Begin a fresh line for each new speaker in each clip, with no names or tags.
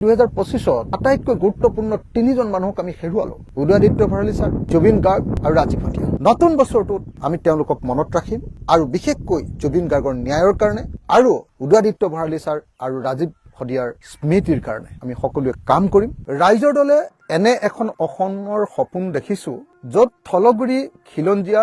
2025 আটাইতকৈ গুৰুত্বপূৰ্ণ 3জন মানুহক আমি হেৰুৱালো। উদয়াদিত্য ভৰালী ছাৰ, জুবিন গাৰ্গ আৰু ৰাজীৱ হদিয়া। নতুন বছৰটোত আমি তেওঁলোকক মনত ৰাখিম আৰু বিশেষকৈ জুবিন গাৰ্গৰ ন্যায়ৰ কাৰণে আৰু উদয়াদিত্য ভৰালী ছাৰ আৰু ৰাজীৱ হদিয়াৰ স্মৃতিৰ কাৰণে আমি সকলোৱে কাম কৰিম। ৰাইজৰ দলে এনে এখন অসমৰ সপোন দেখিছো য'ত থলগুৰি খিলঞ্জীয়া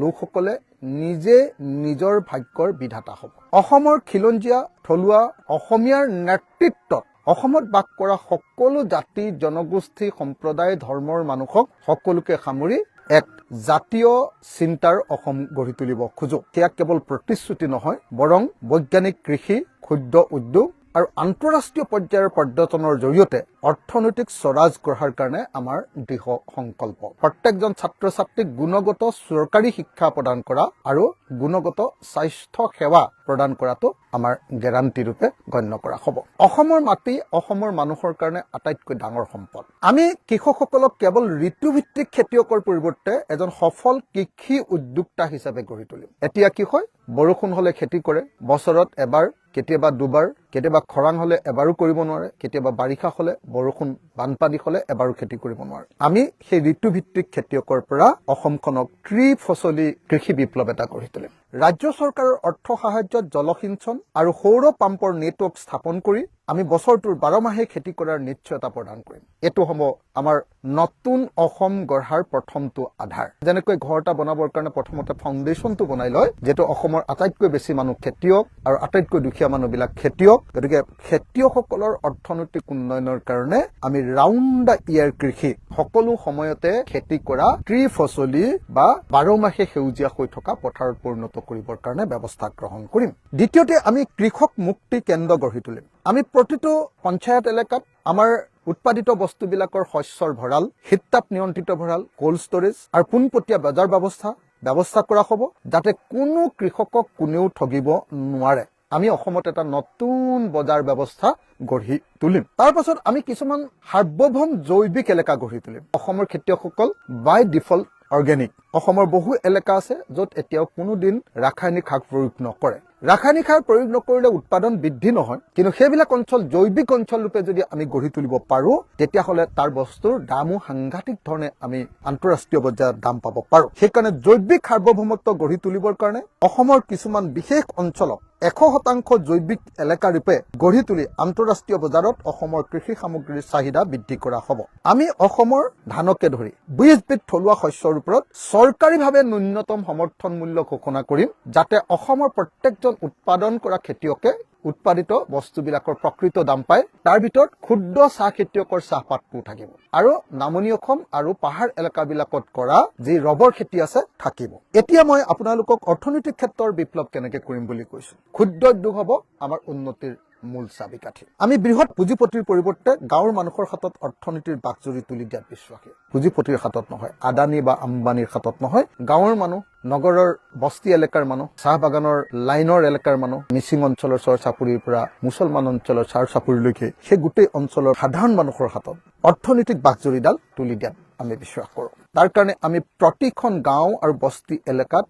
লোকসকলে নিজে নিজৰ ভাগ্যৰ বিধাতা হ'ব। অসমৰ খিলঞ্জীয়া থলুৱা অসমীয়াৰ নেতৃত্বত অসমত বাস কৰা সকলো জাতি জনগোষ্ঠী সম্প্ৰদায় ধৰ্মৰ মানুহক সকলোকে সামৰি এক জাতীয় চিন্তাৰ অসম গঢ়ি তুলিব খোজো। সেয়া কেৱল প্ৰতিশ্ৰুতি নহয়, বৰং বৈজ্ঞানিক কৃষি, ক্ষুদ্ৰ উদ্যোগ আৰু আন্তঃৰাষ্ট্ৰীয় পৰ্যায়ৰ পৰ্যটনৰ জৰিয়তে অৰ্থনৈতিক স্বৰাজ গঢ়াৰ কাৰণে আমাৰ দৃঢ় সংকল্প। প্ৰত্যেকজন ছাত্ৰ ছাত্ৰীক গুণগত চৰকাৰী শিক্ষা প্ৰদান কৰা আৰু গুণগত স্বাস্থ্য সেৱা প্ৰদান কৰাটো আমাৰ গেৰাণ্টি ৰূপে গণ্য কৰা হ'ব। অসমৰ মাটি অসমৰ মানুহৰ কাৰণে আটাইতকৈ ডাঙৰ সম্পদ। আমি কৃষকসকলক কেৱল ঋতুভিত্তিক খেতিয়কৰ পৰিৱৰ্তে এজন সফল কৃষি উদ্যোক্তা হিচাপে গঢ়ি তুলিম। এতিয়া কি হয়, বৰষুণ হলে খেতি কৰে, বছৰত এবাৰ, কেতিয়াবা দুবাৰ, কেতিয়াবা খৰাং হলে এবাৰো কৰিব নোৱাৰে, কেতিয়াবা বাৰিষা হলে বৰষুণ বানপানী হলে এবাৰো খেতি কৰিব নোৱাৰে। আমি সেই ঋতুভিত্তিক খেতিয়কৰ পৰা অসমখনক ত্ৰিফচলী কৃষি বিপ্লৱ এটা গঢ়ি তুলিম। ৰাজ্য চৰকাৰৰ অৰ্থ সাহায্যত জলসিঞ্চন আৰু সৌৰ পাম্পৰ নেটৱৰ্ক স্থাপন কৰি আমি বছৰটোৰ 12 মাহে খেতি কৰাৰ নিশ্চয়তা প্ৰদান কৰিম। এইটো হ'ব আমাৰ নতুন অসম গঢ়াৰ প্ৰথমটো আধাৰ। যেনেকৈ ঘৰ এটা বনাবৰ কাৰণে প্ৰথমতে ফাউণ্ডেশ্যনটো বনাই লয়, যিহেতু অসমৰ আটাইতকৈ বেছি মানুহ খেতিয়ক আৰু আটাইতকৈ দুখীয়া মানুহবিলাক খেতিয়ক, গতিকে খেতিয়কসকলৰ অৰ্থনৈতিক উন্নয়নৰ কাৰণে আমি ৰাউণ্ড দা ইয়াৰ কৃষি, সকলো সময়তে খেতি কৰা ত্ৰিফচলী বা 12 মাহে সেউজীয়া হৈ থকা পথাৰত পৰিণত কৰিবৰ কাৰণে ব্যৱস্থা গ্ৰহণ কৰিম। দ্বিতীয়তে আমি কৃষক মুক্তি কেন্দ্ৰ গঢ়ি তুলিম। আমি প্ৰতিটো পঞ্চায়ত এলেকাত আমাৰ উৎপাদিত বস্তুবিলাকৰ শস্যৰ ভঁৰাল, শীততাপ নিয়ন্ত্ৰিত ভঁৰাল, কোল্ড ষ্টৰেজ আৰু পোনপটীয়া বজাৰ ব্যৱস্থা কৰা হ'ব, যাতে কোনো কৃষকক কোনেও ঠগিব নোৱাৰে। আমি অসমত এটা নতুন বজাৰ ব্যৱস্থা গঢ়ি তুলিম। তাৰ পাছত আমি কিছুমান সাৰ্বভৌম জৈৱিক এলেকা গঢ়ি তুলিম। অসমৰ খেতিয়কসকল বাই ডিফল্ট অৰ্গেনিক। অসমৰ বহু এলেকা আছে য'ত এতিয়াও কোনোদিন ৰাসায়নিক সাৰ প্ৰয়োগ নকৰে। ৰাসায়নিক সাৰ প্ৰয়োগ নকৰিলে উৎপাদন বৃদ্ধি নহয়, কিন্তু সেইবিলাক অঞ্চল জৈৱিক অঞ্চল ৰূপে যদি আমি গঢ়ি তুলিব পাৰো, তেতিয়াহ'লে তাৰ বস্তুৰ দামো সাংঘাতিক ধৰণে আমি আন্তঃৰাষ্ট্ৰীয় পৰ্যায়ত দাম পাব পাৰো। সেইকাৰণে জৈৱিক সাৰ্বভৌমত্ব গঢ়ি তুলিবৰ কাৰণে অসমৰ কিছুমান বিশেষ অঞ্চলক 100% জৈৱিক এলেকা ৰূপে গঢ়ি তুলি আন্তঃৰাষ্ট্ৰীয় বজাৰত অসমৰ কৃষি সামগ্ৰীৰ চাহিদা বৃদ্ধি কৰা হ'ব। আমি অসমৰ ধানকে ধৰি 20 বিধ থলুৱা শস্যৰ ওপৰত চৰকাৰীভাৱে ন্যূনতম সমৰ্থন মূল্য ঘোষণা কৰিম, যাতে অসমৰ প্ৰত্যেকজন উৎপাদন কৰা খেতিয়কে উৎপাদিত বস্তুবিলাকৰ প্ৰকৃত দাম পায়। তাৰ ভিতৰত ক্ষুদ্ৰ চাহ খেতিয়কৰ চাহপাতটো থাকিব আৰু নামনি অসম আৰু পাহাৰ এলেকাবিলাকত কৰা যি ৰবৰ খেতি আছে থাকিব। এতিয়া মই আপোনালোকক অৰ্থনৈতিক ক্ষেত্ৰৰ বিপ্লৱ কেনেকে কৰিম বুলি কৈছো। ক্ষুদ্ৰ উদ্যোগ হ'ব আমাৰ উন্নতিৰ মূল চাবিকাঠি। আমি বৃহৎ পুঁজিপতিৰ পৰিৱৰ্তে গাঁৱৰ মানুহৰ হাতত অৰ্থনীতিৰ বাকজুৰি তুলি দিয়াত বিশ্বাসী। পুঁজিপতিৰ হাতত নহয়, আদানী বা আম্বানীৰ হাতত নহয়, গাঁৱৰ মানুহ, নগৰৰ বস্তি এলেকাৰ মানুহ, চাহ বাগানৰ লাইনৰ এলেকাৰ মানুহ, মিচিং অঞ্চলৰ চৰ চাপৰিৰ পৰা মুছলমান অঞ্চলৰ চাৰ চাপৰিলৈকে সেই গোটেই অঞ্চলৰ সাধাৰণ মানুহৰ হাতত অৰ্থনৈতিক বাকজুৰিডাল তুলি দিয়াত আমি বিশ্বাস কৰোঁ। তাৰ কাৰণে আমি প্ৰতিখন গাঁও আৰু বস্তি এলেকাত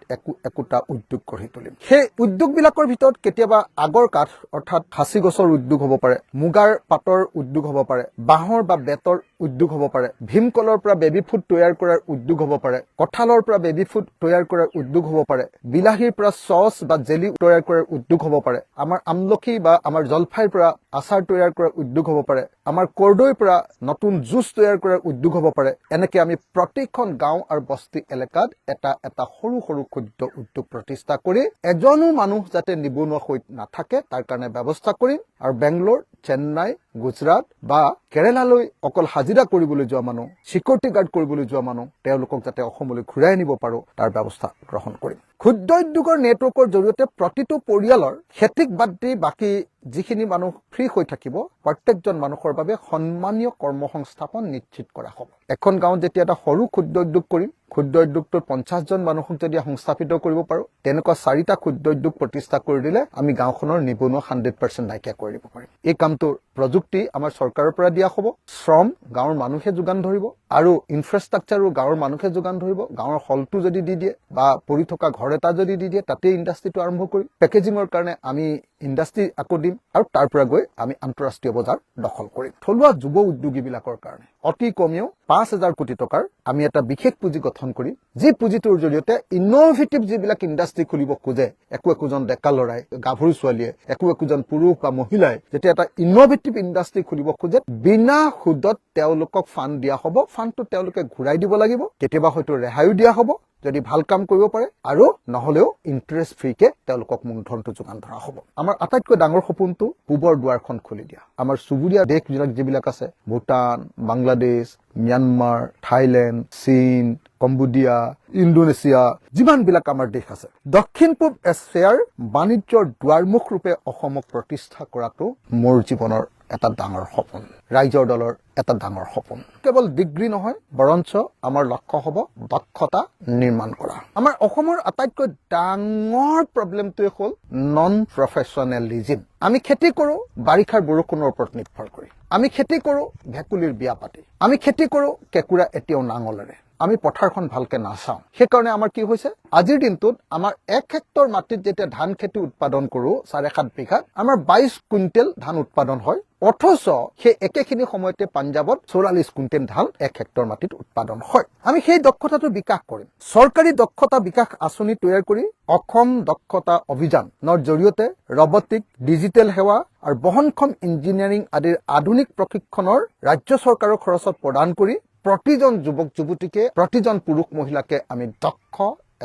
একোটা উদ্যোগ গঢ়ি তুলিম। সেই উদ্যোগবিলাকৰ ভিতৰত কেতিয়াবা আগৰ কাঠ অৰ্থাৎ সাঁচি গছৰ উদ্যোগ হ'ব পাৰে, মুগাৰ পাতৰ উদ্যোগ হ'ব পাৰে, বাঁহৰ বা বেতৰ উদ্যোগ হ'ব পাৰে, ভীমকলৰ পৰা বেবী ফুড তৈয়াৰ কৰাৰ উদ্যোগ হ'ব পাৰে, কঁঠালৰ পৰা বেবী ফুড তৈয়াৰ কৰাৰ উদ্যোগ হ'ব পাৰে, বিলাহীৰ পৰা চচ বা জেলি তৈয়াৰ কৰাৰ উদ্যোগ হ'ব পাৰে, আমাৰ আমলখি বা আমাৰ জলফাইৰ পৰা আচাৰ তৈয়াৰ কৰাৰ উদ্যোগ হ'ব পাৰে, আমাৰ কৰ্দৈৰ পৰা নতুন জুচ তৈয়াৰ কৰাৰ উদ্যোগ হ'ব পাৰে। এনেকে আমি প্ৰতিখন গাঁও আৰু বস্তি এলেকাত এটা সৰু সৰু ক্ষুদ্ৰ উদ্যোগ প্ৰতিষ্ঠা কৰি এজনো মানুহ যাতে নিবনুৱা হৈ নাথাকে তাৰ কাৰণে ব্যৱস্থা কৰিম। আৰু বেংগলোৰ, চেন্নাই, গুজৰাট বা কেৰেলালৈ অকল হাজিৰা কৰিবলৈ যোৱা মানুহ, চিকিউৰিটি গাৰ্ড কৰিবলৈ যোৱা মানুহ, তেওঁলোকক যাতে অসমলৈ ঘূৰাই আনিব পাৰো তাৰ ব্যৱস্থা গ্ৰহণ কৰিম। ক্ষুদ্ৰ উদ্যোগৰ নেটৱৰ্কৰ জৰিয়তে প্ৰতিটো পৰিয়ালৰ খেতিক বাদ দি বাকী যিখিনি মানুহ ফ্ৰী হৈ থাকিব, প্ৰত্যেকজন মানুহৰ বাবে সন্মানীয় কৰ্মসংস্থাপন নিশ্চিত কৰা হ'ব। এখন গাঁৱত যেতিয়া এটা সৰু ক্ষুদ্ৰ উদ্যোগ কৰিম, ক্ষুদ্ৰ উদ্যোগটোত 50 জন মানুহক যদি সংস্থাপিত কৰিব পাৰো, তেনেকুৱা 4টা ক্ষুদ্ৰ উদ্যোগ প্ৰতিষ্ঠা কৰি দিলে আমি গাঁওখনৰ নিবনুৱা 100% নাইকিয়া কৰি দিব পাৰিম। এই কামটোৰ প্ৰযুক্তি আমাৰ চৰকাৰৰ পৰা দিয়া হ'ব, শ্ৰম গাঁৱৰ মানুহে যোগান ধৰিব আৰু ইনফ্ৰাষ্ট্ৰাকচাৰো গাঁৱৰ মানুহে যোগান ধৰিব। গাঁৱৰ হলটো যদি দি দিয়ে বা পৰি থকা ঘৰ এটা যদি দি দিয়ে, তাতে ইণ্ডাষ্ট্ৰিটো আৰম্ভ কৰিম। পেকেজিঙৰ কাৰণে আমি ইণ্ডাষ্ট্ৰি আকৌ দিম আৰু তাৰ পৰা গৈ আমি আন্তঃৰাষ্ট্ৰীয় বজাৰ দখল কৰিম। থলুৱা যুৱ উদ্যোগীবিলাকৰ কাৰণে অতি কমেও 5,000 কোটি টকাৰ আমি এটা বিশেষ পুঁজি গঠন কৰিম, যি পুঁজিটোৰ জৰিয়তে ইনোভেটিভ যিবিলাক ইণ্ডাষ্ট্ৰি খুলিব খোজে, একোজন ডেকা লৰাই, গাভৰু ছোৱালীয়ে, একোজন পুৰুষ বা মহিলাই যেতিয়া এটা ইনোভেটিভ ইণ্ডাষ্ট্ৰি খুলিব খোজে, বিনা সুদত তেওঁলোকক ফাণ্ড দিয়া হ'ব। ফাণ্ডটো তেওঁলোকে ঘূৰাই দিব লাগিব, কেতিয়াবা হয়তো ৰেহাইও দিয়া হ'ব যদি ভাল কাম কৰিব পাৰে, আৰু নহলেও ইন্টাৰেষ্ট ফ্ৰীকে তেওঁলোকক মূলধনটো যোগান ধৰা হ'ব। আমাৰ আটাইতকৈ ডাঙৰ সপোনটো পূবৰ দুৱাৰখন খুলি দিয়া। আমাৰ চুবুৰীয়া দেশ যিবিলাক আছে, ভূটান, বাংলাদেশ, ম্যানমাৰ, থাইলেণ্ড, চীন, কম্বোডিয়া, ইণ্ডোনেছিয়া, যিমানবিলাক আমাৰ দেশ আছে, দক্ষিণ পূব এছিয়াৰ বাণিজ্যৰ দুৱাৰমুখ ৰূপে অসমক প্ৰতিষ্ঠা কৰাটো মোৰ জীৱনৰ এটা ডাঙৰ সপোন, ৰাইজৰ দলৰ এটা ডাঙৰ সপোন। কেৱল ডিগ্ৰী নহয়, বৰঞ্চ আমাৰ লক্ষ্য হ'ব দক্ষতা নিৰ্মাণ কৰা। আমাৰ অসমৰ আটাইতকৈ ডাঙৰ প্ৰব্লেমটোৱে হ'ল নন প্ৰফেচনেলিজিম। আমি খেতি কৰো বাৰিষাৰ বৰষুণৰ ওপৰত নিৰ্ভৰ কৰি, আমি খেতি কৰো ভেকুলীৰ বিয়া পাতি, আমি খেতি কৰো কেঁকুৰা এতিয়াও নাঙলেৰে, আমি পথাৰখন ভালকে নাচাওঁ। সেইকাৰণে আমাৰ কি হৈছে, আজিৰ দিনটোত আমাৰ 1 হেক্টৰ মাটিত যেতিয়া ধান খেতি উৎপাদন কৰো 7.5 বিঘাত, আমাৰ 22 কুইণ্টেল ধান উৎপাদন হয়। অথচ সেই একেখিনি সময়তে পাঞ্জাবত 44 কুইণ্টেল ধান 1 হেক্টৰ মাটিত উৎপাদন হয়। আমি সেই দক্ষতাটো বিকাশ কৰিম। চৰকাৰী দক্ষতা বিকাশ আঁচনি তৈয়াৰ কৰি অসম দক্ষতা অভিযানৰ জৰিয়তে ৰবটিক, ডিজিটেল সেৱা আৰু বহনক্ষম ইঞ্জিনিয়াৰিং আদিৰ আধুনিক প্ৰশিক্ষণৰ ৰাজ্য চৰকাৰৰ খৰচত প্ৰদান কৰি প্ৰতিজন যুৱক যুৱতীকে, প্ৰতিজন পুৰুষ মহিলাকে আমি দক্ষ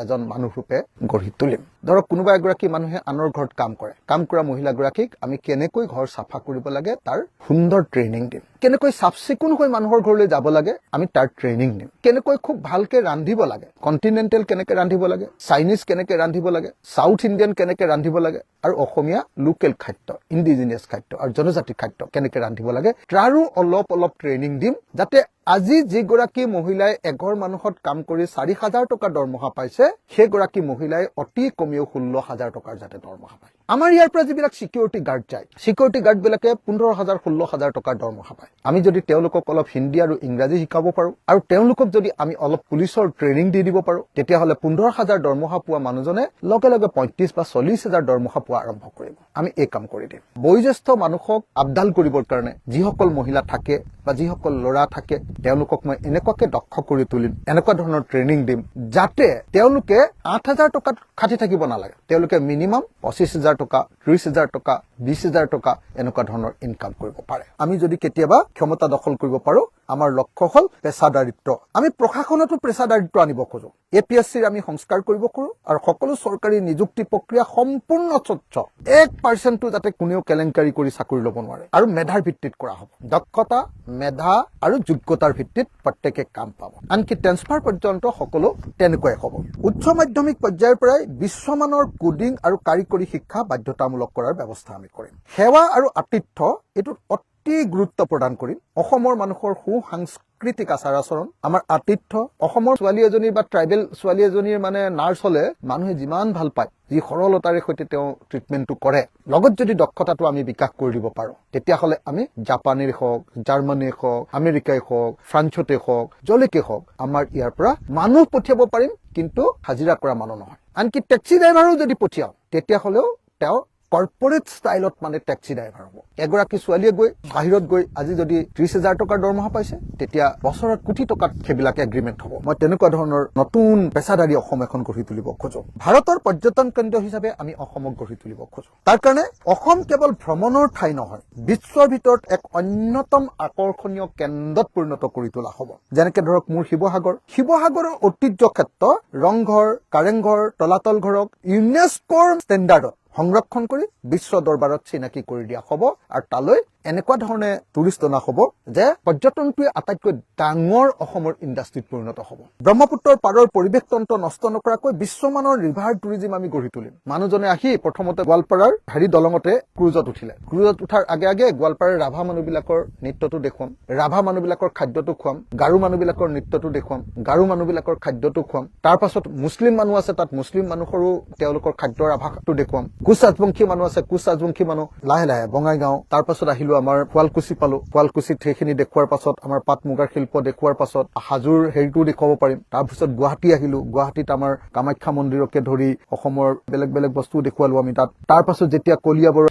এজন মানুহ ৰূপে গঢ়ি তুলিম। ধৰক কোনোবা এগৰাকী মানুহে আনৰ ঘৰত কাম কৰে, কাম কৰা মহিলাগৰাকীক আমি কেনেকৈ ঘৰ চাফা কৰিব লাগে তাৰ সুন্দৰ ট্ৰেইনিং দিম। কেনেকৈ চাফ চিকুণ হৈ মানুহৰ ঘৰলৈ যাব লাগে আমি তাৰ ট্ৰেইনিং দিম। কেনেকৈ খুব ভালকে ৰান্ধিব লাগে, কণ্টিনেণ্টেল কেনেকে ৰান্ধিব লাগে, চাইনিজ কেনেকে ৰান্ধিব লাগে, সাউথ ইণ্ডিয়ান কেনেকে ৰান্ধিব লাগে, আৰু অসমীয়া লোকেল খাদ্য, ইণ্ডিজিনিয়াছ খাদ্য আৰু জনজাতি খাদ্য কেনেকে ৰান্ধিব লাগে, তাৰো অলপ ট্ৰেইনিং দিম, যাতে আজি যিগৰাকী মহিলাই এঘৰ মানুহত কাম কৰি 4,000 টকা দৰমহা পাইছে, সেইগৰাকী মহিলাই অতি কমেও 16,000 টকাৰ যাতে দৰমহা পায়। আমাৰ ইয়াৰ পৰা যিবিলাক চিকিউৰিটি গাৰ্ড যায়, চিকিউৰিটি গাৰ্ড বিলাকে 15,000, 16,000 টকাৰ দৰমহা পায়। আমি যদি তেওঁলোকক অলপ হিন্দী আৰু ইংৰাজী শিকাব পাৰো, আৰু তেওঁলোকক যদি আমি অলপ পুলিচৰ ট্ৰেইনিং দি দিব পাৰো, তেতিয়াহ'লে 15,000 দৰমহা পোৱা মানুহজনে লগে লগে 35 বা 40,000 দৰমহা পোৱা আৰম্ভ কৰিব। আমি এই কাম কৰি দিম। বয়োজ্যেষ্ঠ মানুহক আপডাল কৰিবৰ কাৰণে যিসকল মহিলা থাকে বা যিসকল ল'ৰা থাকে, তেওঁলোকক মই এনেকুৱাকে দক্ষ কৰি তুলিম, এনেকুৱা ধৰণৰ ট্ৰেইনিং দিম, যাতে তেওঁলোকে 8,000 টকাত খাটি থাকিব নালাগে। তেওঁলোকে মিনিমাম 25,000 টকা, 30,000 টকা, 20,000 টকা এনেকুৱা ধৰণৰ ইনকাম কৰিব পাৰে। আমি যদি কেতিয়াবা ক্ষমতা দখল কৰিব পাৰো, আমাৰ লক্ষ্য হ'ল পেছাদাৰিত্ব। আমি প্ৰশাসনতো পেছাদাৰিত্ব আনিব খোজো। APSCৰ আমি সংস্কাৰ কৰিব খোজো, আৰু সকলো চৰকাৰী নিযুক্তি প্ৰক্ৰিয়া সম্পূৰ্ণ স্বচ্ছ, 1% যাতে কোনেও কেলেংকাৰী কৰি চাকৰি ল'ব নোৱাৰে, আৰু মেধাৰ ভিত্তিত কৰা হ'ব। দক্ষতা, মেধা আৰু যোগ্যতাৰ ভিত্তিত প্ৰত্যেকে কাম পাব। আনকি ট্ৰেন্সফাৰ পৰ্যন্ত সকলো তেনেকুৱাই হ'ব। উচ্চ মাধ্যমিক পৰ্যায়ৰ পৰাই বিশ্বমানৰ কোডিং আৰু কাৰিকৰী শিক্ষা বাধ্যতামূলক কৰাৰ ব্যৱস্থা আমি কৰিম। সেৱা আৰু আতিথ্য এইটোত অতি গুৰুত্ব প্ৰদান কৰিম। অসমৰ মানুহৰ সাংস্কৃতিক আচাৰ আচৰণ, আমাৰ আতিথ্য, অসমৰ ছোৱালী এজনীৰ বা ট্ৰাইবেল ছোৱালী এজনীৰ মানে নাৰ্ছ হলে মানুহে যিমান ভাল পায়, যি সৰলতাৰে সৈতে তেওঁ ট্ৰিটমেণ্টটো কৰে, লগত যদি দক্ষতাটো আমি বিকাশ কৰি দিব পাৰো, তেতিয়াহ'লে আমি জাপানীৰ হওক, জাৰ্মানীৰ হওক, আমেৰিকাই হওক, ফ্ৰান্সতে হওক, যলৈকে হওক, আমাৰ ইয়াৰ পৰা মানুহ পঠিয়াব পাৰিম, কিন্তু হাজিৰা কৰা মানুহ নহয়। আনকি টেক্সি ড্ৰাইভাৰো যদি পঠিয়াও, তেতিয়াহ'লেও তেওঁ কৰ্পৰেট ষ্টাইলত মানে টেক্সি ড্ৰাইভাৰ হ'ব। এগৰাকী ছোৱালীয়ে গৈ বাহিৰত গৈ আজি যদি 30,000 টকাৰ দৰমহা পাইছে, তেতিয়া বছৰত কোটি টকাত সেইবিলাক এগ্ৰিমেণ্ট হ'ব। মই তেনেকুৱা ধৰণৰ নতুন পেছাদাৰী অসম এখন গঢ়ি তুলিব খোজো। ভাৰতৰ পৰ্যটন কেন্দ্ৰ হিচাপে আমি অসমক গঢ়ি তুলিব খোজো। তাৰ কাৰণে অসম কেৱল ভ্ৰমণৰ ঠাই নহয়, বিশ্বৰ ভিতৰত এক অন্যতম আকৰ্ষণীয় কেন্দ্ৰত পৰিণত কৰি তোলা হ'ব। যেনেকে ধৰক মোৰ শিৱসাগৰৰ ঐতিহ্য ক্ষেত্ৰ ৰংঘৰ, কাৰেংঘৰ, তলাতল ঘৰক ইউনেস্কোৰ ষ্টেণ্ডাৰ্ডত সংৰক্ষণ কৰি বিশ্ব দৰবাৰত চিনাকি কৰি দিয়া হ'ব, আৰু তালৈ এনেকুৱা ধৰণে টুৰিষ্ট অনা হ'ব যে পৰ্যটনটোৱে আটাইতকৈ ডাঙৰ অসমৰ ইণ্ডাষ্ট্ৰীত পৰিণত হ'ব। ব্ৰহ্মপুত্ৰৰ পাৰৰ পৰিৱেশ তন্ত্ৰ নষ্ট নকৰাকৈ বিশ্বমানৰ ৰিভাৰ টুৰিজিম আমি গঢ়ি তুলিম। মানুহজনে আহি প্ৰথমতে গোৱালপাৰাৰ দলঙতে ক্ৰুজত উঠিলে। ক্ৰুজত উঠাৰ আগে আগে গোৱালপাৰাৰ ৰাভা মানুহবিলাকৰ নৃত্যটো দেখুৱাম, ৰাভা মানুহবিলাকৰ খাদ্যটো খুৱাম, গাৰো মানুহবিলাকৰ নৃত্যটো দেখুৱাম, গাৰো মানুহবিলাকৰ খাদ্যটো খুৱাম। তাৰ পাছত মুছলিম মানুহ আছে, তাত মুছলিম মানুহৰো তেওঁলোকৰ খাদ্যৰ আভাসটো দেখুৱাম। কোচ ৰাজবংশী মানুহ আছে, কোচ ৰাজবংশী মানুহ লাহে লাহে বঙাইগাঁও, তাৰ পাছত আহিলো আমাৰ শুৱালকুছি পালো। শুৱালকুছিত সেইখিনি দেখুৱাৰ পাছত আমাৰ পাট মুগাৰ শিল্প দেখুৱাৰ পাছত হাজোৰ হেৰিটো দেখুৱাব পাৰিম। তাৰপিছত গুৱাহাটী আহিলো, গুৱাহাটীত আমাৰ কামাখ্যা মন্দিৰকে ধৰি অসমৰ বেলেগ বেলেগ বস্তু দেখুৱালো আমি তাত। তাৰ পাছত যেতিয়া কলিয়াবৰৰ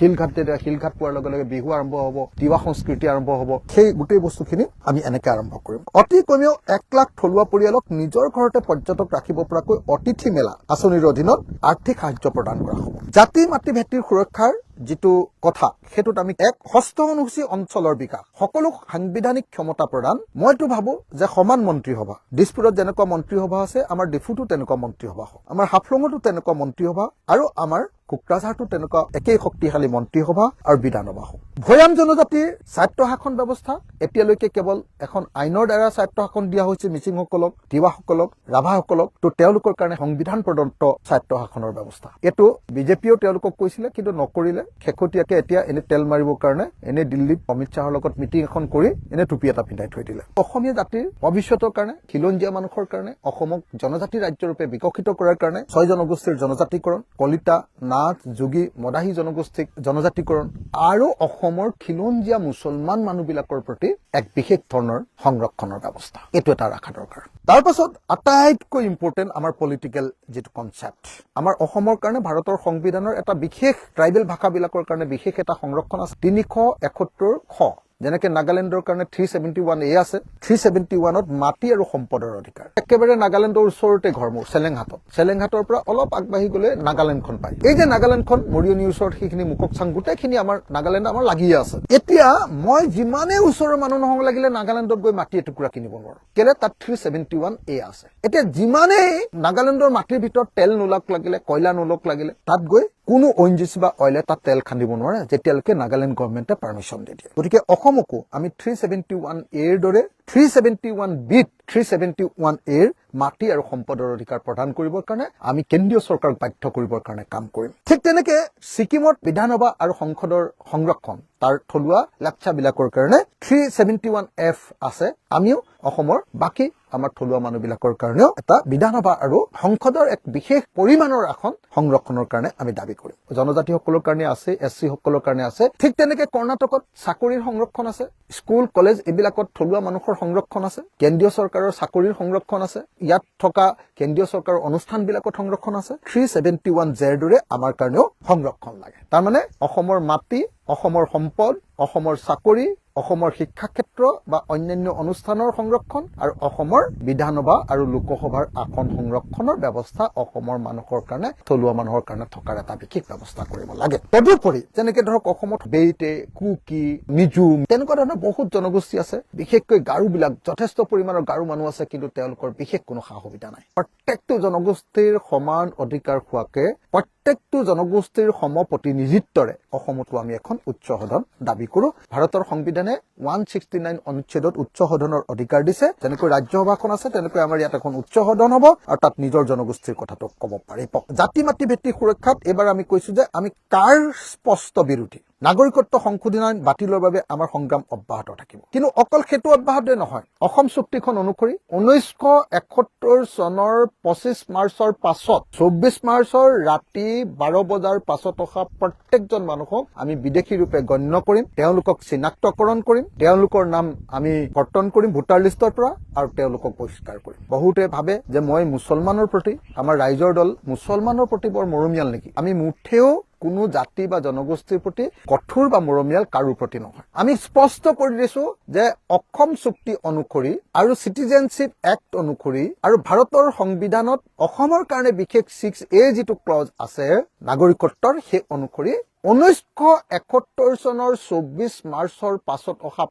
শিলঘাট পোৱাৰ লগে লগে বিহু আৰম্ভ হ'ব, তিৱা সংস্কৃতি আৰম্ভ হ'ব। সেই গোটেই বস্তুখিনি আমি এনেকে আৰম্ভ কৰিম। অতি কমেও 1 লাখ থলুৱা পৰিয়ালক নিজৰ ঘৰতে পৰ্যটক ৰাখিব পৰাকৈ অতিথি মেলা আঁচনিৰ অধীনত আৰ্থিক সাহায্য প্ৰদান কৰা হ'ব। জাতি মাতৃ ভেটিৰ সুৰক্ষাৰ যিটো কথা, সেইটোত আমি এক ষষ্ঠ অনুসূচী অঞ্চলৰ বিকাশ, সকলো সাংবিধানিক ক্ষমতা প্ৰদান। মইতো ভাবো যে সমান মন্ত্ৰীসভা, দিছপুৰত যেনেকুৱা মন্ত্ৰীসভা আছে, আমাৰ ডিফুতো তেনেকুৱা মন্ত্ৰীসভা হ'ব, আমাৰ হাফলঙতো তেনেকুৱা মন্ত্ৰীসভা, আৰু আমাৰ কোকৰাঝাৰতো তেনেকুৱা একেই শক্তিশালী মন্ত্ৰীসভা আৰু বিধানসভা হ'ব। ভৈয়াম জনজাতিৰ স্বায়ত্তশাসন ব্যৱস্থা এতিয়ালৈকে কেৱল এখন আইনৰ দ্বাৰা স্বায়ত্তশাসন দিয়া হৈছে মিচিংসকলক, তিৱাসকলক, ৰাভাসকলক। তো তেওঁলোকৰ কাৰণে সংবিধান প্ৰদত্ত স্বায়ত্তশাসনৰ ব্যৱস্থা এইটো বিজেপিয়েও তেওঁলোকক কৈছিলে, কিন্তু নকৰিলে। শেহতীয়াকে এতিয়া এনে তেল মাৰিবৰ কাৰণে এনে দিল্লীত অমিত শ্বাহৰ লগত মিটিং এখন কৰি এনে টুপি এটা পিন্ধাই থৈ দিলে। অসমীয়া জাতিৰ ভৱিষ্যতৰ কাৰণে, খিলঞ্জীয়া মানুহৰ কাৰণে, অসমক জনজাতি ৰাজ্যৰূপে বিকশিত কৰাৰ কাৰণে 6 জনগোষ্ঠীৰ জনজাতিকৰণ, কলিতা, নাথ, যোগী, মদাহী জনগোষ্ঠীক জনজাতিকৰণ আৰু অসমৰ খিলঞ্জীয়া মুছলমান মানুহবিলাকৰ প্ৰতি এক বিশেষ ধৰণৰ সংৰক্ষণৰ ব্যৱস্থা, এইটো এটা ৰখা দৰকাৰ। তাৰ পাছত আটাইতকৈ ইম্পৰ্টেণ্ট আমাৰ পলিটিকেল যিটো কনচেপ্ট, আমাৰ অসমৰ কাৰণে ভাৰতৰ সংবিধানৰ এটা বিশেষ ট্ৰাইবেল ভাষাবিলাকৰ কাৰণে বিশেষ এটা সংৰক্ষণ আছে 371 খ। যেনেকে নাগালেণ্ডৰ কাৰণে 371A আছে। 371ত মাটি আৰু সম্পদৰ অধিকাৰ। একেবাৰে নাগালেণ্ডৰ ওচৰতে ঘৰ মোৰ চেলেংঘাটৰ পৰা অলপ আগবাঢ়ি গলে নাগালেণ্ডখন পায়। এই যে নাগালেণ্ডখন মৰিয়নিৰ ওচৰত, সেইখিনি মুককচাং গোটেইখিনি আমাৰ নাগালেণ্ড আমাৰ লাগিয়ে আছে। এতিয়া মই যিমানেই ওচৰৰ মানুহ নহওক লাগিলে নাগালেণ্ডত গৈ মাটি এটুকুৰা কিনিব নোৱাৰো, কেলে তাত 371A আছে। এতিয়া যিমানেই নাগালেণ্ডৰ মাটিৰ ভিতৰত তেল নোলাওক লাগিলে, কয়লা নোলাওক লাগিলে, তাত গৈ কোনো ONGC বা অইলে তাত তেল খান্দিব নোৱাৰে যেতিয়ালৈকে নাগালেণ্ড গভৰ্ণমেণ্টে পাৰ্মিশ্যন নিদিয়ে। গতিকে অসমকো আমি 371Aৰ দৰে 371Bত 371Aৰ মাটি আৰু সম্পদৰ অধিকাৰ প্ৰদান কৰিবৰ কাৰণে আমি কেন্দ্ৰীয় চৰকাৰক বাধ্য কৰিবৰ কাৰণে কাম কৰিম। ঠিক তেনেকে ছিকিমত বিধানসভা আৰু সংসদৰ সংৰক্ষণ, তাৰ থলুৱা লেপচাবিলাকৰ কাৰণে 371F আছে। আমিও অসমৰ বাকী আমাৰ থলুৱা মানুহবিলাকৰ কাৰণেও এটা বিধানসভা আৰু সংসদৰ এক বিশেষ পৰিমাণৰ আসন সংৰক্ষণৰ কাৰণে আমি দাবী কৰিম। জনজাতিসকলৰ কাৰণে আছে, SC সকলৰ কাৰণে আছে। ঠিক তেনেকে কৰ্ণাটকত চাকৰিৰ সংৰক্ষণ আছে, স্কুল কলেজ এইবিলাকত থলুৱা মানুহৰ সংৰক্ষণ আছে, কেন্দ্ৰীয় চৰকাৰৰ চাকৰিৰ সংৰক্ষণ আছে, ইয়াত থকা কেন্দ্ৰীয় চৰকাৰৰ অনুষ্ঠানবিলাকত সংৰক্ষণ আছে। 371Jৰ দৰে আমাৰ কাৰণেও সংৰক্ষণ লাগে। তাৰমানে অসমৰ মাটি, অসমৰ সম্পদ, অসমৰ চাকৰি, অসমৰ শিক্ষা ক্ষেত্ৰ বা অন্যান্য অনুষ্ঠানৰ সংৰক্ষণ আৰু অসমৰ বিধানসভা আৰু লোকসভাৰ আসন সংৰক্ষণৰ ব্যৱস্থা অসমৰ মানুহৰ কাৰণে, থলুৱা মানুহৰ কাৰণে থকাৰ এটা বিশেষ ব্যৱস্থা কৰিব লাগে। তদুপৰি যেনেকে ধৰক অসমত বেইটে, কুকি, মিজুম তেনেকুৱা ধৰণৰ বহুত জনগোষ্ঠী আছে। বিশেষকৈ গাৰোবিলাক যথেষ্ট পৰিমাণৰ গাৰো মানুহ আছে, কিন্তু তেওঁলোকৰ বিশেষ কোনো সা সুবিধা নাই। প্ৰত্যেকটো জনগোষ্ঠীৰ সমান অধিকাৰ হোৱাকে, প্ৰত্যেকটো জনগোষ্ঠীৰ সমপ্ৰতিনিধিত্বৰে অসমতো আমি এখন উচ্চ সদন দাবী কৰো। ভাৰতৰ সংবিধানে 169 অনুচ্ছেদত উচ্চ সদনৰ অধিকাৰ দিছে। যেনেকৈ ৰাজ্যসভাখন আছে, তেনেকৈ আমাৰ ইয়াত এখন উচ্চ সদন হ'ব আৰু তাত নিজৰ জনগোষ্ঠীৰ কথাটো ক'ব পাৰিব। জাতি মাতৃ ভিত্তিক সুৰক্ষাত এইবাৰ আমি কৈছো যে আমি কাৰ স্পষ্ট বিৰোধী। নাগৰিকত্ব সংশোধন আইন বাতিলৰ বাবে আমাৰ সংগ্ৰাম অব্যাহত থাকিব। কিন্তু অকল সেইটো অব্যাহত নহয়, অসম চুক্তিখন অনুসৰি 1971 চনৰ 25 মাৰ্চৰ পাছত 24 মাৰ্চৰ ৰাতি 12 বজাৰ পাছত অহা প্ৰত্যেকজন মানুহক আমি বিদেশী ৰূপে গণ্য কৰিম, তেওঁলোকক চিনাক্তকৰণ কৰিম, তেওঁলোকৰ নাম আমি কৰ্তন কৰিম ভোটাৰ লিষ্টৰ পৰা আৰু তেওঁলোকক বহিষ্কাৰ কৰিম। বহুতে ভাবে যে মই মুছলমানৰ প্ৰতি, আমাৰ ৰাইজৰ দল মুছলমানৰ প্ৰতি বৰ মৰমীয়াল নেকি। আমি মুঠেও কোনো জাতি বা জনগোষ্ঠীৰ প্ৰতি কঠোৰ বা মৰমীয়াল কাৰো প্ৰতি নহয়। আমি স্পষ্ট কৰি দিছো যে অসম চুক্তি অনুসৰি আৰু চিটিজেনশ্বিপ এক্ট অনুসৰি আৰু ভাৰতৰ সংবিধানত অসমৰ কাৰণে বিশেষ 6A যিটো ক্লজ আছে নাগৰিকত্বৰ, সেই অনুসৰি 1971 চনৰ 24 মাৰ্চৰ পাছত অহা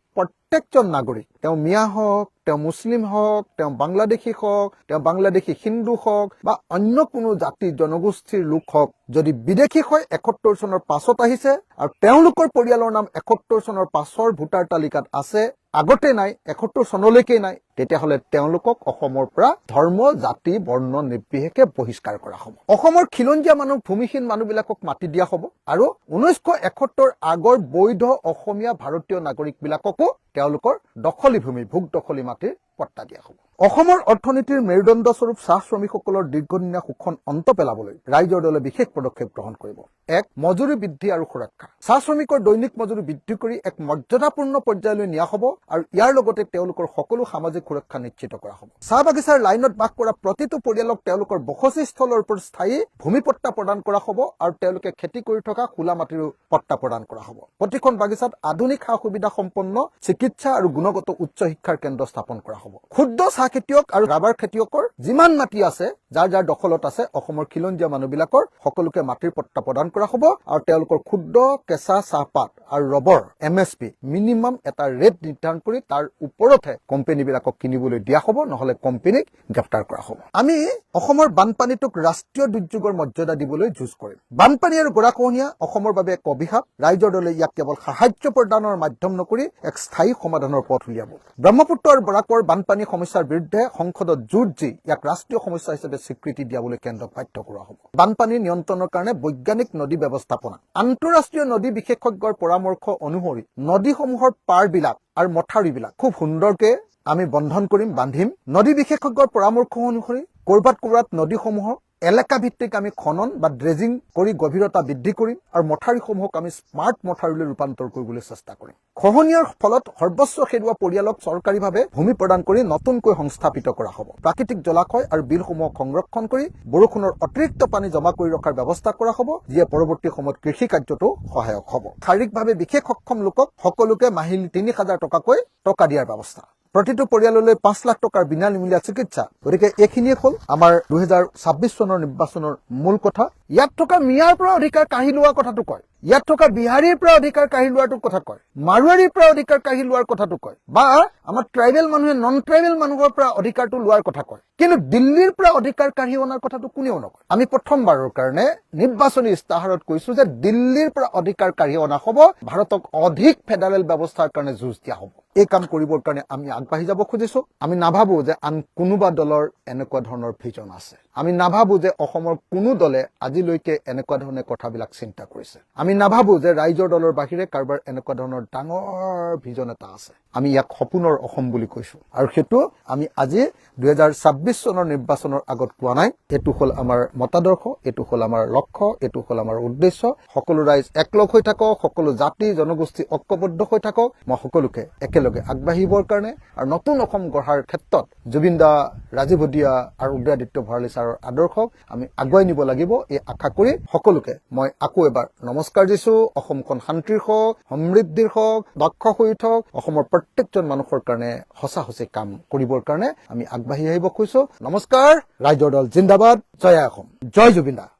প্ৰত্যেকজন নাগৰিক, তেওঁ মিয়া হওক, তেওঁ মুছলিম হওক, তেওঁ বাংলাদেশী হওক, তেওঁ বাংলাদেশী হিন্দু হওক বা অন্য কোনো জাতি জনগোষ্ঠীৰ লোক হওক, যদি বিদেশী হয় 71 চনৰ পাছত আহিছে আৰু তেওঁলোকৰ পৰিয়ালৰ নাম 71 চনৰ পাছৰ ভোটাৰ তালিকাত আছে, আগতে নাই, 71 চনলৈকে নাই, তেতিয়াহ'লে তেওঁলোকক অসমৰ পৰা ধৰ্ম, জাতি, বৰ্ণ নিৰ্বিশেষে বহিষ্কাৰ কৰা হ'ব। অসমৰ খিলঞ্জীয়া মানুহ, ভূমিহীন মানুহবিলাকক মাতি দিয়া হ'ব আৰু 1971 আগৰ বৈধ অসমীয়া ভাৰতীয় নাগৰিকবিলাককো তেওঁলোকৰ দখলী ভূমি, ভোগ দখলী মাটিৰ পট্টা দিয়া হ'ব। অসমৰ অৰ্থনীতিৰ মেৰুদণ্ড স্বৰূপ চাহ শ্ৰমিকসকলৰ দীৰ্ঘদিনীয়া শোষণ অন্ত পেলাবলৈ ৰাইজৰ দলে বিশেষ পদক্ষেপ গ্ৰহণ কৰিব। 1. মজুৰি বৃদ্ধি আৰু সুৰক্ষা। চাহ শ্ৰমিকৰ দৈনিক মজুৰি বৃদ্ধি কৰি এক মৰ্যাদাপূৰ্ণ পৰ্যায়লৈ নিয়া হ'ব আৰু ইয়াৰ লগতে তেওঁলোকৰ সকলো সামাজিক সুৰক্ষা নিশ্চিত কৰা হ'ব। চাহ বাগিচাৰ লাইনত বাস কৰা প্ৰতিটো পৰিয়ালক তেওঁলোকৰ বসতিস্থলৰ ওপৰত স্থায়ী ভূমি পট্টা প্ৰদান কৰা হ'ব আৰু তেওঁলোকে খেতি কৰি থকা খোলা মাটিৰো পট্টা প্ৰদান কৰা হ'ব। প্ৰতিখন বাগিচাত আধুনিক সা সুবিধা সম্পন্ন চিকিৎসা আৰু গুণগত উচ্চ শিক্ষাৰ কেন্দ্ৰ স্থাপন কৰা হ'ব। ক্ষুদ্ৰ চাহ খেতিয়ক আৰু ৰাবাৰ খেতিয়কৰ যিমান মাটি আছে, যাৰ যাৰ দখলত আছে, অসমৰ খিলঞ্জীয়া মানুহবিলাকৰ সকলোকে মাটিৰ পট্টা প্ৰদান কৰা হ'ব আৰু তেওঁলোকৰ ক্ষুদ্ৰ কেঁচা চাহপাত আৰু ৰবৰ MSP মিনিমাম এটা ৰেট নিৰ্ধাৰণ কৰি তাৰ ওপৰতহে কোম্পানীবিলাকক কিনিবলৈ দিয়া হ'ব, নহ'লে কোম্পানীক গ্ৰেপ্তাৰ কৰা হ'ব। আমি অসমৰ বানপানীটোক ৰাষ্ট্ৰীয় দুৰ্যোগৰ মৰ্যাদা দিবলৈ যুঁজ কৰিম। বানপানী আৰু গৰাখহনীয়া অসমৰ বাবে এক অভিশাপ। ৰাইজৰ দলে ইয়াক কেৱল সাহায্য প্ৰদানৰ মাধ্যম নকৰি এক স্থায়ী সমাধানৰ পথ উলিয়াব। ব্ৰহ্মপুত্ৰ আৰু বৰাকৰ বানপানী সমস্যাৰ বিৰুদ্ধে সংসদত যুঁজ দি ইয়াক ৰাষ্ট্ৰীয় সমস্যা হিচাপে স্বীকৃতি দিয়াবলৈ কেন্দ্ৰক বাধ্য কৰোৱা হ'ব। বানপানী নিয়ন্ত্ৰণৰ কাৰণে বৈজ্ঞানিক নদী ব্যৱস্থাপনা। আন্তঃৰাষ্ট্ৰীয় নদী বিশেষজ্ঞৰ পৰামৰ্শ অনুসৰি নদীসমূহৰ পাৰবিলাক আৰু মথাউৰিবিলাক খুব সুন্দৰকে আমি বন্ধন কৰিম, বান্ধিম। নদী বিশেষজ্ঞৰ পৰামৰ্শ অনুসৰি ক'ৰবাত নদীসমূহৰ এলেকা ভিত্তিক আমি খনন বা ড্ৰেজিং কৰি গভীৰতা বৃদ্ধি কৰিম আৰু মথাউৰিসমূহক আমি স্মাৰ্ট মথাউৰিলৈ ৰূপান্তৰ কৰিবলৈ চেষ্টা কৰিম। খহনীয়াৰ ফলত সৰ্বস্ব হেৰুওৱা পৰিয়ালক চৰকাৰীভাৱে ভূমি প্ৰদান কৰি নতুনকৈ সংস্থাপিত কৰা হ'ব। প্ৰাকৃতিক জলাশয় আৰু বিলসমূহক সংৰক্ষণ কৰি বৰষুণৰ অতিৰিক্ত পানী জমা কৰি ৰখাৰ ব্যৱস্থা কৰা হ'ব, যিয়ে পৰৱৰ্তী সময়ত কৃষি কাৰ্যতো সহায়ক হ'ব। শাৰীৰিকভাৱে বিশেষ সক্ষম লোকক সকলোকে মাহিলী 3000 টকাকৈ টকা দিয়াৰ ব্যৱস্থা। প্ৰতিটো পৰিয়াললৈ 5 লাখ টকাৰ বিনামূলীয়া চিকিৎসা। গতিকে এইখিনিয়ে হ'ল আমাৰ 2026 চনৰ নিৰ্বাচনৰ মূল কথা। ইয়াত থকা মিয়াৰ পৰা অধিকাৰ কাঢ়ি লোৱাৰ কথাটো কয়, ইয়াত থকা বিহাৰীৰ পৰা অধিকাৰ কাঢ়ি লোৱাটো কথা কয়, মাৰোৱাৰীৰ পৰা অধিকাৰ কাঢ়ি লোৱাৰ কথাটো কয়, বা আমাৰ ট্ৰাইবেল মানুহে নন ট্ৰাইবেল মানুহৰ পৰা অধিকাৰটো লোৱাৰ কথা কয়। কিন্তু দিল্লীৰ পৰা অধিকাৰ কাঢ়ি অনাৰ কথাটো কোনেও নকয়। আমি প্ৰথমবাৰৰ কাৰণে নিৰ্বাচনী ইস্তাহাৰত কৈছো যে দিল্লীৰ পৰা অধিকাৰ কাঢ়ি অনা হ'ব, ভাৰতক অধিক ফেডাৰেল ব্যৱস্থাৰ কাৰণে যুঁজ দিয়া হ'ব। এই কাম কৰিবৰ কাৰণে আমি আগবাঢ়ি যাব খুজিছো। আমি নাভাবো যে আন কোনোবা দলৰ এনেকুৱা ধৰণৰ ভিজন আছে। আমি নাভাবো যে অসমৰ কোনো দলে আজিলৈকে এনেকুৱা ধৰণে কথাবিলাক চিন্তা কৰিছে। আমি নাভাবো যে ৰাইজৰ দলৰ বাহিৰে কাৰোবাৰ এনেকুৱা ধৰণৰ ডাঙৰ ভিজন এটা আছে। আমি ইয়াক সপোনৰ অসম বুলি কৈছো আৰু সেইটো আমি আজি 2026 চনৰ নিৰ্বাচনৰ আগত কোৱা নাই। এইটো হ'ল আমাৰ মতাদৰ্শ, এইটো হ'ল আমাৰ লক্ষ্য, এইটো হ'ল আমাৰ উদ্দেশ্য। সকলো ৰাইজ একলগ হৈ থাকক, সকলো জাতি জনগোষ্ঠী ঐক্যবদ্ধ হৈ থাকক। মই সকলোকে একেলগে আগবাঢ়িবৰ কাৰণে আৰু নতুন অসম গঢ়াৰ ক্ষেত্ৰত জুবিন দা, ৰাজীৱ হদিয়া আৰু উদয়াদিত্য ভৰালী ছাৰৰ আদৰ্শক আমি আগুৱাই নিব লাগিব, এই আশা কৰি সকলোকে মই আকৌ এবাৰ নমস্কাৰ দিছো। অসমখন শান্তিৰ হওক, সমৃদ্ধিৰ হওক, দক্ষ হৈ উঠক। অসমৰ প্ৰত্যেকজন মানুহৰ কাৰণে সঁচা কাম কৰিবৰ কাৰণে আমি আগবাঢ়ি আহিব খুজিছো। নমস্কাৰ। ৰাইজৰ দল জিন্দাবাদ। জয় অসম, জয় জুবিন দা।